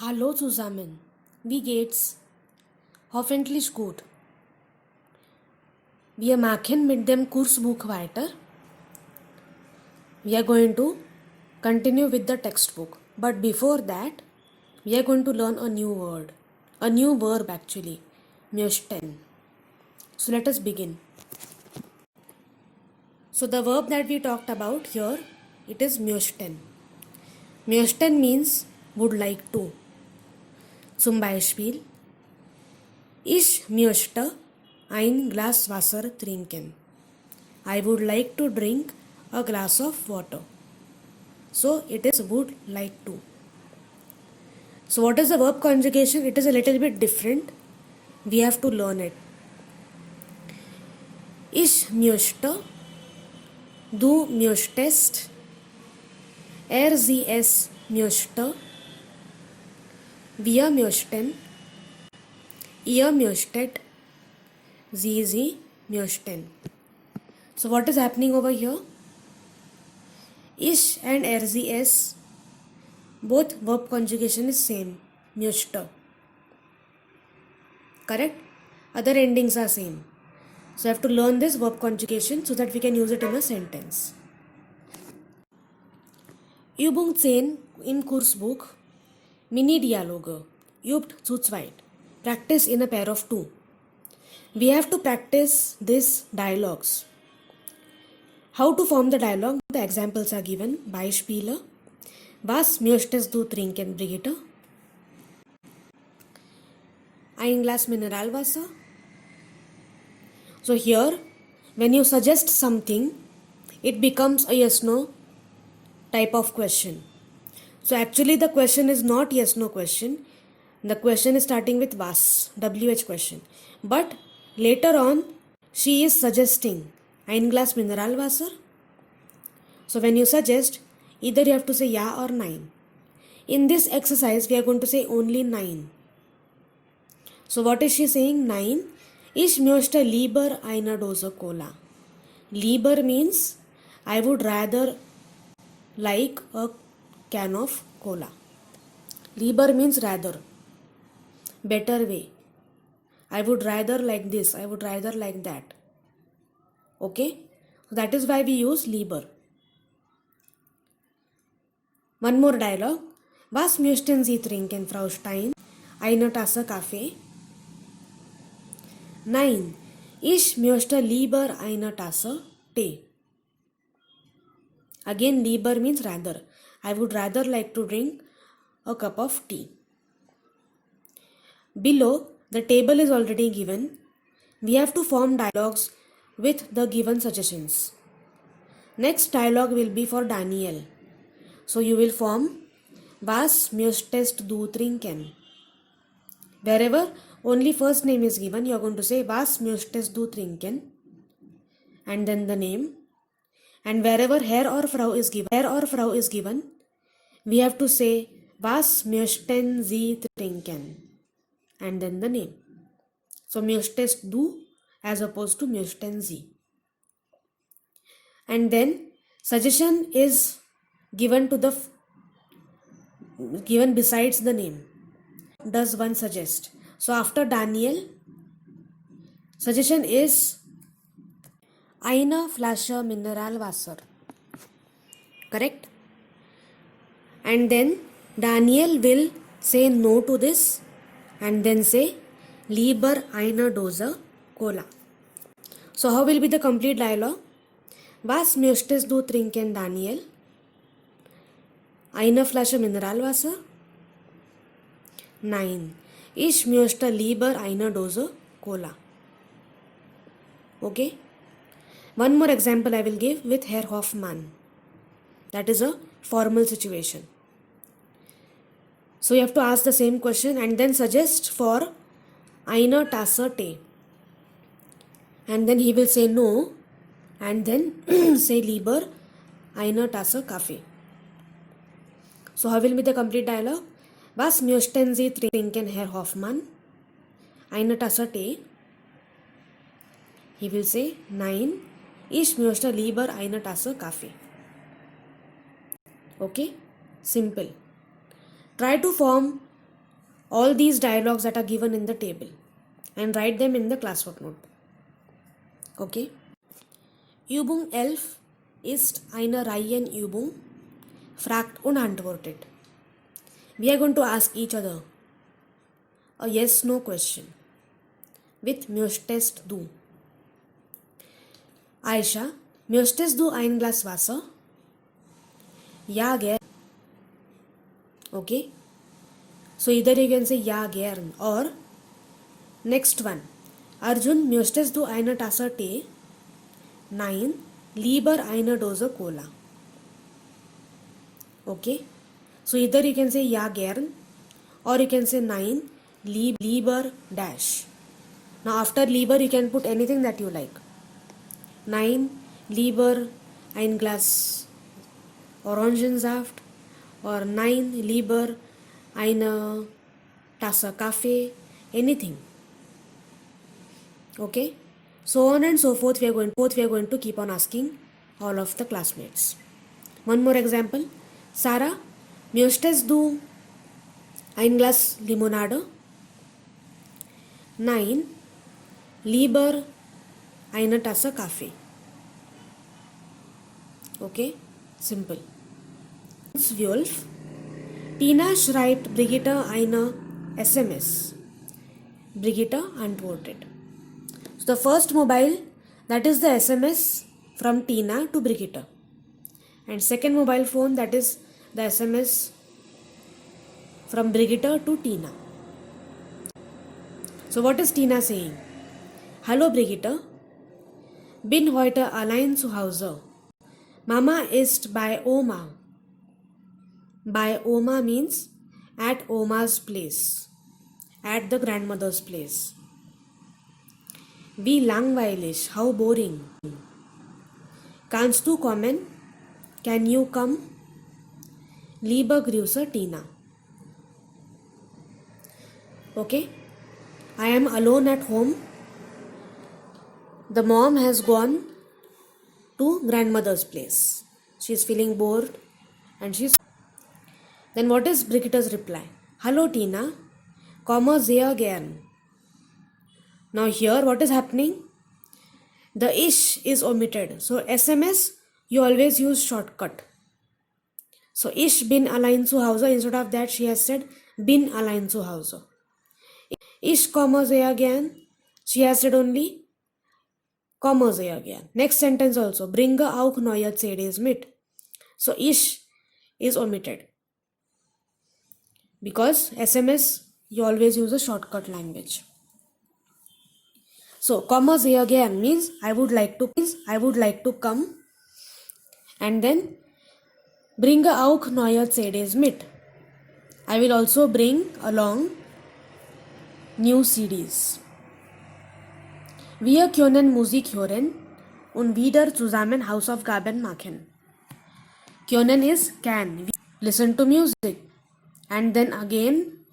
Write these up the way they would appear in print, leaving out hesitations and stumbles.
Hallo zusammen, wie geht's? Hoffentlich gut. Wir machen mit dem Kursbuch weiter. We are going to continue with the textbook. But before that, we are going to learn a new word. A new verb actually. Möchten. So let us begin. So the verb that we talked about here, it is möchten. Möchten means would like to. Zum Beispiel, Ich möchte ein Glas Wasser trinken. I would like to drink a glass of water. So it is would like to. So what is the verb conjugation? It is a little bit different. We have to learn it. Ich möchte, du möchtest, sie es möchte, wir möchten, ihr möchtet, sie möchten. So what is happening over here? Ich and sie es, both verb conjugation is same, möchte. Correct? Other endings are same. So you have to learn this verb conjugation so that we can use it in a sentence. Übung 10 im Kursbuch. Mini-Dialoge. Übt zu zweit. Practice in a pair of two. We have to practice these dialogues. How to form the dialogue? The examples are given. Beispiele. Was möchtest du trinken, Brigitte? Ein Glas Mineralwasser. So here, when you suggest something, it becomes a yes-no type of question. So actually the question is not yes-no question. The question is starting with was, WH question. But later on, she is suggesting ein Glas Mineralwasser. So when you suggest, either you have to say ja or nein. In this exercise, we are going to say only nein. So what is she saying? Nein. Ich möchte lieber eine Dose Cola. Lieber means I would rather like a can of cola. Lieber means rather. Better way. I would rather like this. I would rather like that. Okay? That is why we use lieber. One more dialogue. Was möchten Sie trinken, Frau Stein? Eine Tasse Kaffee? Nein, ich möchte lieber eine Tasse Tee. Again, lieber means rather. I would rather like to drink a cup of tea. Below, the table is already given. We have to form dialogues with the given suggestions. Next dialogue will be for Daniel. So you will form Was möchtest du trinken? Wherever only first name is given, you are going to say Was möchtest du trinken? And then the name. And wherever Herr or Frau is given, we have to say Was möchten Sie trinken? And then the name. So möchtest du as opposed to möchten Sie. And then suggestion is given besides the name. Does one suggest? So after Daniel, suggestion is eine Flasche Mineralwasser. Correct? And then Daniel will say no to this and then say lieber eine Dose Cola. So how will be the complete dialogue? Was möchtest du trinken, Daniel? Eine Flasche Mineralwasser? Nein, ich möchte lieber eine Dose Cola. Okay? One more example I will give with Herr Hoffmann. That is a formal situation. So you have to ask the same question and then suggest for eine Tasse Tee. And then he will say no and then say lieber eine Tasse Kaffee. So how will be the complete dialogue? Was möchten Sie trinken, Herr Hoffmann? Eine Tasse Tee? He will say, Nein, ich möchte lieber eine Tasse Kaffee. Okay? Simple. Try to form all these dialogues that are given in the table and write them in the classwork notebook. Okay. Übung 11 ist eine Reihenübung. Fragt und antwortet. We are going to ask each other a yes-no question with möchtest du. Aisha, möchtest du ein Glas Wasser? Ja, gern. Okay. So either you can say ja, gern, or next one. Arjun, möchtest du eine Tasse Tee? Nein, lieber eine Dose Cola. Okay. So either you can say ja, gern, or you can say nein, lieber dash. Now after lieber you can put anything that you like. Nein, lieber ein Glas Orangensaft, or nein, lieber eine Tasse Kaffee, anything. Okay. So on and so forth we are going to keep on asking all of the classmates. One more example. Sarah, möchtest du ein Glas Limonade? Nein, lieber eine Tasse Kaffee. Okay, simple. 12. Tina schreibt Brigitte eine SMS. Brigitte antwortet. So the first mobile, that is the SMS from Tina to Brigitte. And second mobile phone, that is the SMS from Brigitte to Tina. So what is Tina saying? Hallo Brigitte, bin heute allein zu Hause. Mama ist bei Oma. Bei Oma means at Oma's place, at the grandmother's place. Wie langweilig, how boring. Kannst du kommen? Can you come? Liebe Grüße, Tina. Okay, I am alone at home. The mom has gone to grandmother's place. She is feeling bored and she's. Then what is Brigitte's reply? Hallo Tina, komme sehr gern. Now here what is happening? The ish is omitted. So SMS you always use shortcut. So ich bin allein zu Hause. Instead of that she has said bin allein zu Hause. Ich komme sehr gern. She has said only komme sehr gern. Next sentence also. Bringe auch neue CDs mit. So ich is omitted. Because SMS you always use a shortcut language. So komme sehr gern means I would like to come, and then bringe auch neue CDs mit. I will also bring along new CDs. Wir können Musik hören und wieder zusammen Hausaufgaben machen. Können is can. We listen to music and then again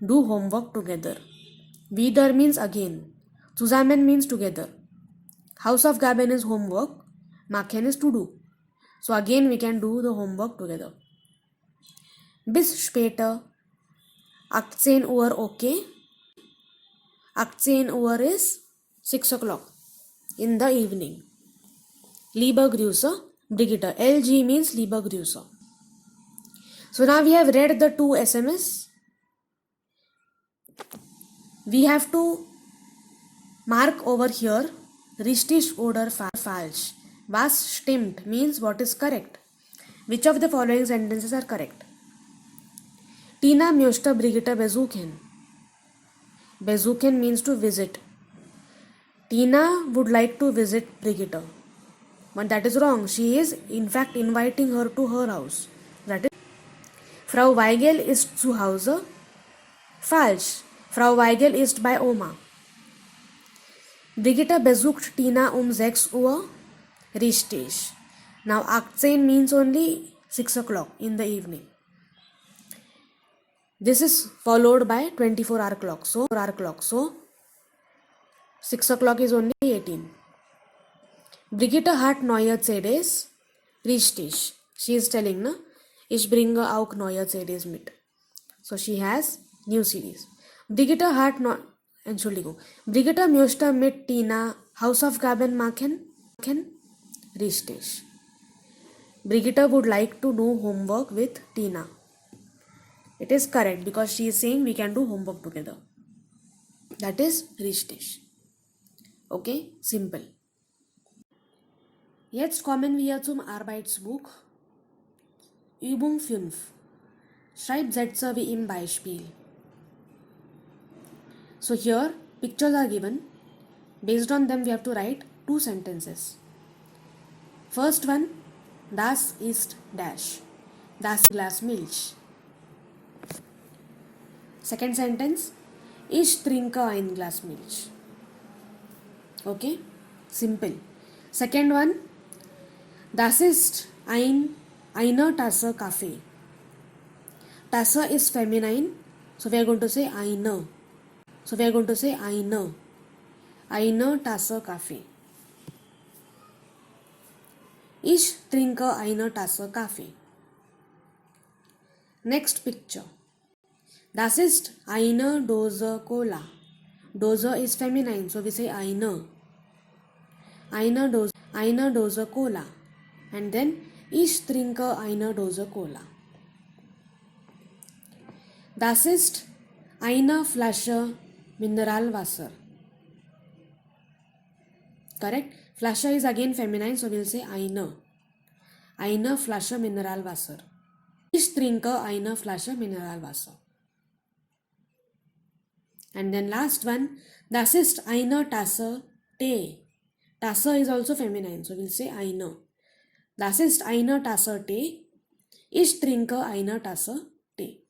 do homework together. Wieder means again. Zusammen means together. Hausaufgaben is homework. Machen is to do. So again we can do the homework together. Bis später. 18 Uhr okay. 18 Uhr is 6 o'clock in the evening. Liebe Grüße, Brigitte. LG means Liebe Grüße. So now we have read the two SMS. We have to mark over here richtig oder falsch. Was stimmt means what is correct. Which of the following sentences are correct? Tina möchte Brigitte besuchen. Besuchen means to visit. Tina would like to visit Brigitte. But that is wrong. She is in fact inviting her to her house. That is Frau Weigel ist zu Hause. Falsch. Frau Weigel ist bei Oma. Brigitte besucht Tina 6 Uhr. Richtig. Now 18 means only 6 o'clock in the evening. This is followed by 24-hour clock. So 6 o'clock is only 18. Brigitte hat neue CDs. Richtig. She is telling, na? Ich bringe auch neue CDs mit. So she has New series. Brigitte hat not. Entschuldigung. Brigitte möchte mit Tina Hausaufgaben machen. Richtig. Brigitte would like to do homework with Tina. It is correct because she is saying we can do homework together. That is richtig. Okay, simple. Jetzt kommen wir zum Arbeitsbuch. Übung 5. Schreib Sätze wie im Beispiel. So here pictures are given. Based on them we have to write 2 sentences. First one, das ist dash. Das Glas Milch. Second sentence, ich trinke ein Glas Milch. Okay, simple. Second one, das ist eine Tasse Kaffee. Tasse is feminine, so we are going to say eine. So we are going to say eine. Eine Tasse Kaffee. Ich trinke eine Tasse Kaffee. Next picture. Das ist eine Dose Cola. Dose is feminine, so we say eine. Eine Dose Cola. And then ich trinke eine Dose Cola. Das ist eine Flasche Mineralwasser. Correct? Flasche is again feminine, so we'll say eine. Eine Flasche Mineralwasser. Ich trinke eine Flasche Mineralwasser. And then last one, das ist eine Tasse Tee. Tasse is also feminine, so we'll say eine. Das ist eine Tasse Tee. Ich trinke eine Tasse Tee.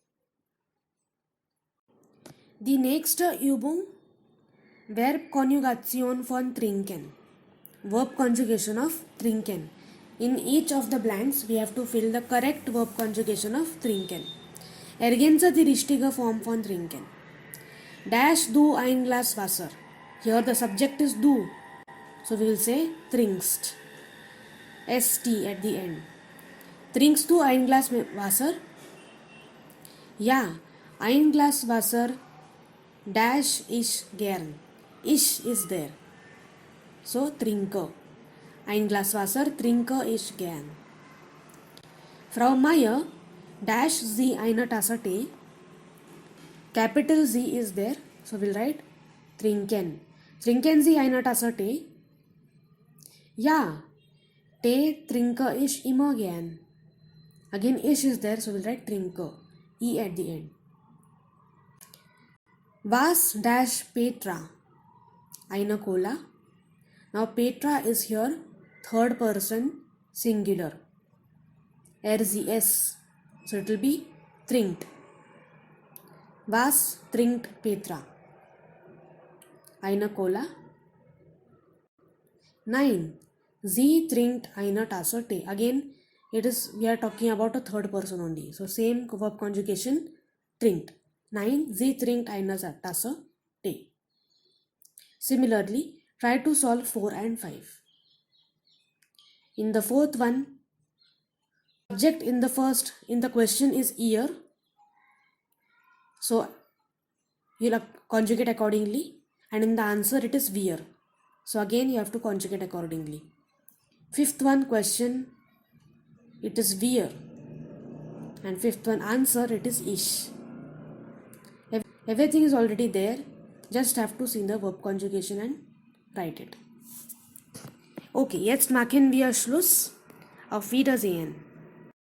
Die nächste Übung, Verbkonjugation von trinken. Verb conjugation of trinken. In each of the blanks, we have to fill the correct verb conjugation of trinken. Ergänze die richtige Form von trinken. Dash du ein Glas Wasser. Here the subject is du. So we will say trinkst. ST at the end. Trinkst du ein Glas Wasser? Ja, ein Glas Wasser dash ich gern. Ich is there. So trinke. Ein Glas Wasser trinke ich gern. Frau Meier dash sie eine Tasse Tee. Capital Z is there, so we'll write trinken. Trinken Sie eine Tasse Tee? Ja, Tee trinke ich immer gern. Again ich is there, so we'll write trinke. E at the end. Was dash Petra? Eine Cola. Now Petra is here third person singular. RZS. So it will be trinkt. Was trinkt Petra? Eine Cola? Nein, sie trinkt eine Tasse Tee. Again, we are talking about a third person only. So same verb conjugation, trinkt. Nein, sie trinkt eine Tasse Tee. Similarly, try to solve 4 and 5. In the fourth one, subject in the question is ear. So you'll conjugate accordingly, and in the answer it is wear. So again you have to conjugate accordingly. Fifth one question, it is wear, and fifth one answer it is ish. Everything is already there, just have to see the verb conjugation and write it. Okay, jetzt machen wir Schluss. Auf Wiedersehen.